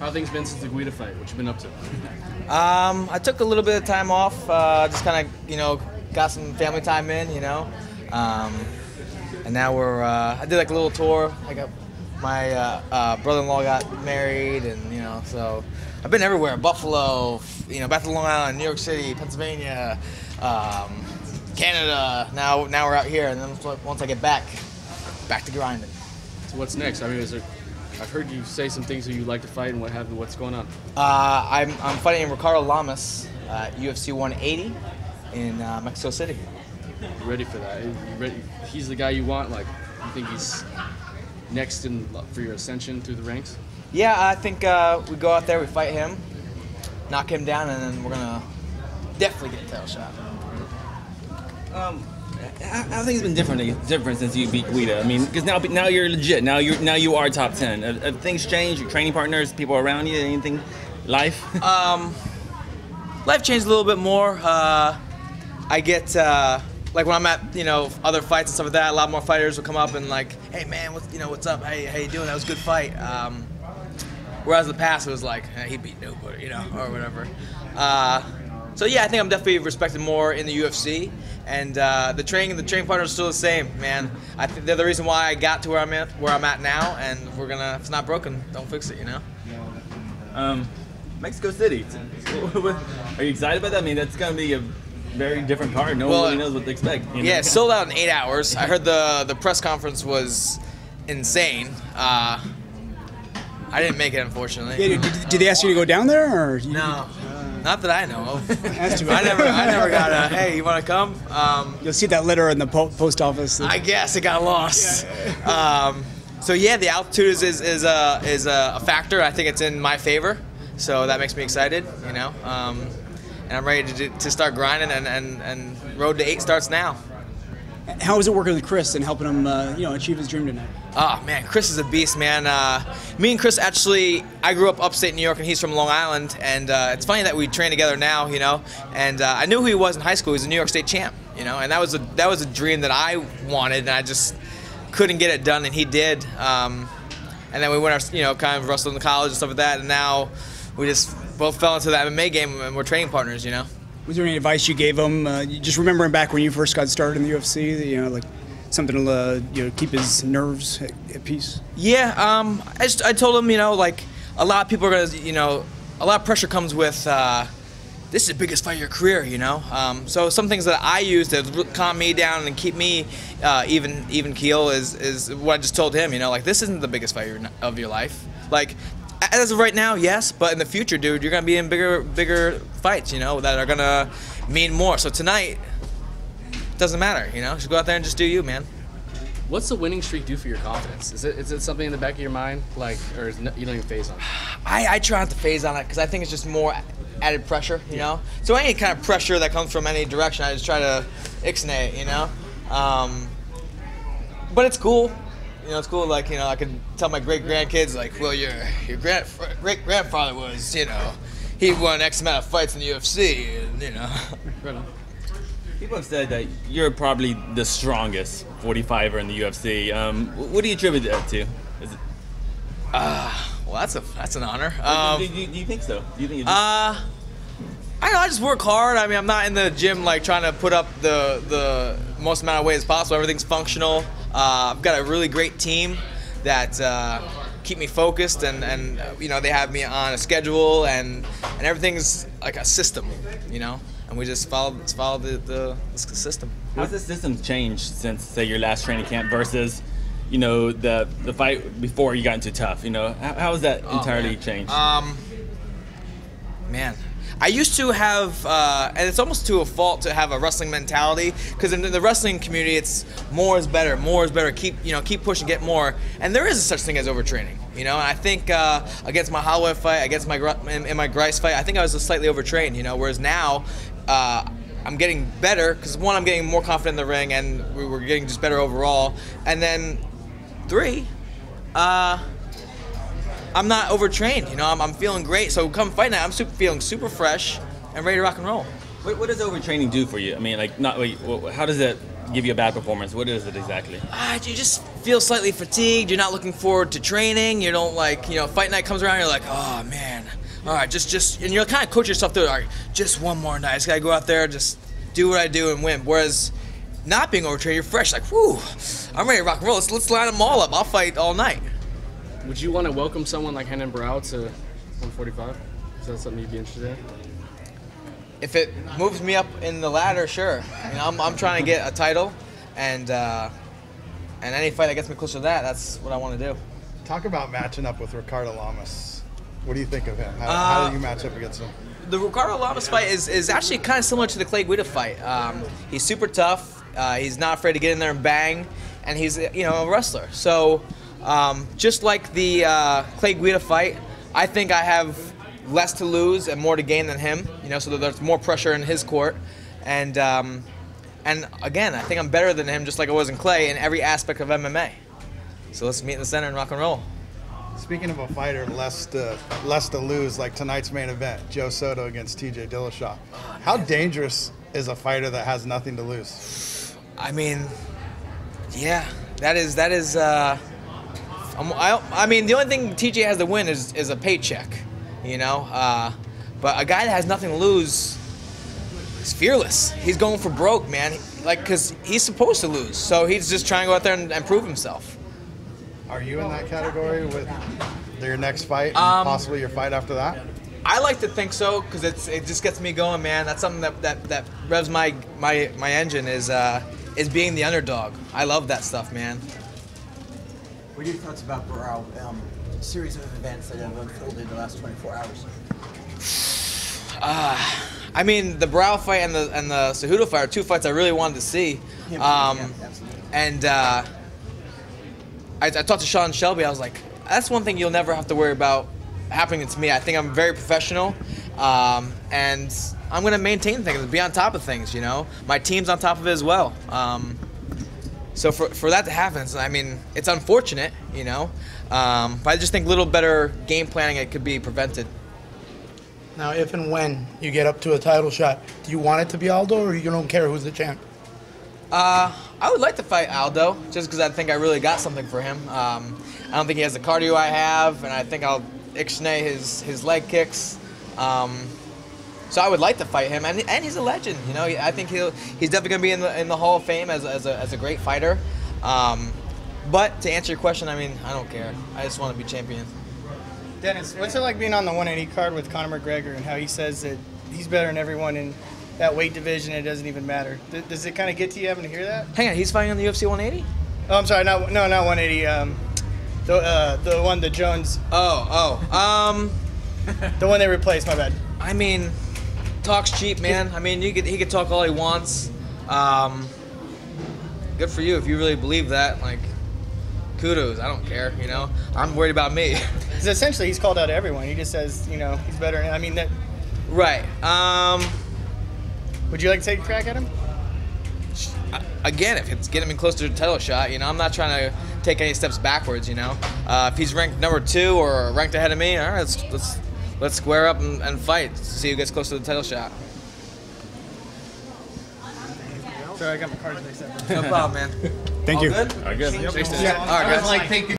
How have things been since the Guida fight? What you been up to? I took a little bit of time off, just kind of, got some family time in, and now I did like a little tour. I got my brother-in-law got married, and so I've been everywhere. Buffalo, back to Long Island, New York City, Pennsylvania, Canada. Now we're out here, and then once I get back to grinding. So what's next? I mean, I've heard you say some things that you like to fight and what have you. What's going on? I'm fighting Ricardo Lamas, UFC 180 in Mexico City. You ready for that? You ready? He's the guy you want. Like, you think he's next for your ascension through the ranks? Yeah, I think we go out there, we fight him, knock him down, and then we're gonna definitely get a title shot. How things been different since you beat Guida? I mean, because now you're legit. Now you are top 10. Have things changed? Your training partners, people around you, anything? Life? Life changed a little bit more. I get like when I'm at other fights and stuff like that. A lot more fighters will come up and like, hey man, what's up? Hey, how you doing? That was a good fight. Whereas in the past it was like, he beat nobody, or whatever. So yeah, I think I'm definitely respected more in the UFC, and the training partners are still the same, man. I think they're the reason why I got to where I'm at now, and if it's not broken, don't fix it, Mexico City. Are you excited about that? I mean, that's gonna be a very different card. No one really knows what to expect. Yeah, it sold out in 8 hours. I heard the press conference was insane. I didn't make it, unfortunately. Yeah, did they ask you to go down there, or no? Not that I know of. That's too I bad. never got a, hey, you want to come? You'll see that letter in the post office. I guess it got lost. Yeah. So yeah, the altitude is a factor. I think it's in my favor, so that makes me excited, and I'm ready to start grinding, and road to 8 starts now. How is it working with Chris and helping him, achieve his dream tonight? Oh man, Chris is a beast, man. Me and Chris actually, I grew up upstate New York, and he's from Long Island, and it's funny that we train together now, And I knew who he was in high school. He was a New York State champ, and that was a dream that I wanted, and I just couldn't get it done, and he did. And then we went, kind of wrestled in college and stuff like that, and now we just both fell into the MMA game, and we're training partners, Was there any advice you gave him? Just remembering back when you first got started in the UFC, like something to keep his nerves at peace. Yeah, I told him, like a lot of people are gonna, a lot of pressure comes with this is the biggest fight of your career, So some things that I use to calm me down and keep me even keel is what I just told him, like this isn't the biggest fight of your life, like. As of right now, yes, but in the future, dude, you're gonna be in bigger fights, that are gonna mean more. So tonight, it doesn't matter, Just go out there and just do you, man. What's the winning streak do for your confidence? Is it something in the back of your mind, like, or you don't even phase on it? I try not to phase on it because I think it's just more added pressure, So any kind of pressure that comes from any direction, I just try to ixnay it, But it's cool. It's cool, like, I could tell my great-grandkids, like, well, your great-grandfather was, he won X amount of fights in the UFC, and, Right on. People have said that you're probably the strongest 45er in the UFC. What do you attribute that to? Is it... Well, that's an honor. Do you think so? Do you think I don't know, I just work hard. I mean, I'm not in the gym, like, trying to put up the most amount of weight as possible. Everything's functional. I've got a really great team that keep me focused, and they have me on a schedule, and everything's like a system, and we just follow the system. How's the system changed since, say, your last training camp versus, the fight before you got into tough? How has that entirely changed? Man. I used to have, and it's almost to a fault to have a wrestling mentality, because in the wrestling community, it's more is better, keep pushing, get more, and there is such thing as overtraining, And I think against my Holloway fight, against in my Grice fight, I think I was slightly overtrained, Whereas now, I'm getting better because one, I'm getting more confident in the ring, and we're getting just better overall, and then 3. I'm not overtrained, I'm feeling great. So come fight night, I'm feeling super fresh and ready to rock and roll. What does overtraining do for you? I mean, like, how does it give you a bad performance? What is it exactly? You just feel slightly fatigued. You're not looking forward to training. You don't like, fight night comes around, you're like, oh man, all right, just, and you'll kind of coach yourself through it. All right, just one more night. I just gotta go out there, just do what I do and win. Whereas not being overtrained, you're fresh, like, whew, I'm ready to rock and roll. Let's line them all up. I'll fight all night. Would you want to welcome someone like Renan Barão to 145? Is that something you'd be interested in? If it moves me up in the ladder, sure. I'm trying to get a title, and any fight that gets me closer to that, that's what I want to do. Talk about matching up with Ricardo Lamas. What do you think of him? How do you match up against him? The Ricardo Lamas fight is actually kind of similar to the Clay Guida fight. He's super tough. He's not afraid to get in there and bang, and he's a wrestler. So just like the Clay Guida fight, I think I have less to lose and more to gain than him. So that there's more pressure in his court, and again, I think I'm better than him, just like I was in Clay, in every aspect of MMA. So let's meet in the center and rock and roll. Speaking of a fighter, less to lose, like tonight's main event, Joe Soto against TJ Dillashaw. How dangerous is a fighter that has nothing to lose? I mean, yeah, that is. I mean, the only thing TJ has to win is a paycheck, But a guy that has nothing to lose is fearless. He's going for broke, man. Because he's supposed to lose, so he's just trying to go out there and prove himself. Are you in that category with your next fight, and possibly your fight after that? I like to think so, because it just gets me going, man. That's something that revs my engine is being the underdog. I love that stuff, man. What are your thoughts about Barão? Series of events that have unfolded in the last 24 hours. I mean, the Barão fight and the Cejudo fight are two fights I really wanted to see. And I talked to Sean Shelby. I was like, that's one thing you'll never have to worry about happening to me. I think I'm very professional, and I'm going to maintain things, be on top of things, My team's on top of it as well. So for that to happen, I mean, it's unfortunate, but I just think a little better game planning, it could be prevented. Now, if and when you get up to a title shot, do you want it to be Aldo, or you don't care who's the champ? I would like to fight Aldo, just because I think I really got something for him. I don't think he has the cardio I have, and I think I'll ixnay his leg kicks. So I would like to fight him, and he's a legend. I think he's definitely going to be in the Hall of Fame as a great fighter. But to answer your question, I mean, I don't care. I just want to be champion. Dennis, what's it like being on the 180 card with Conor McGregor, and how he says that he's better than everyone in that weight division, it doesn't even matter? Does it kind of get to you having to hear that? Hang on, he's fighting on the UFC 180? Oh, I'm sorry, not 180. The one that Jones. The one they replaced. My bad. I mean, talk's cheap, man. I mean, he could talk all he wants. Good for you if you really believe that. Like, kudos. I don't care. I'm worried about me. Because essentially, he's called out everyone. He just says, he's better. I mean that. Right. Would you like to take a crack at him? Again, if it's getting me closer to the title shot, I'm not trying to take any steps backwards. If he's ranked number 2 or ranked ahead of me, all right, let's square up and fight. See who gets close to the title shot. Sorry, I got my cards mixed up. No problem, man. Thank you. Good? All right, good. All right, guys.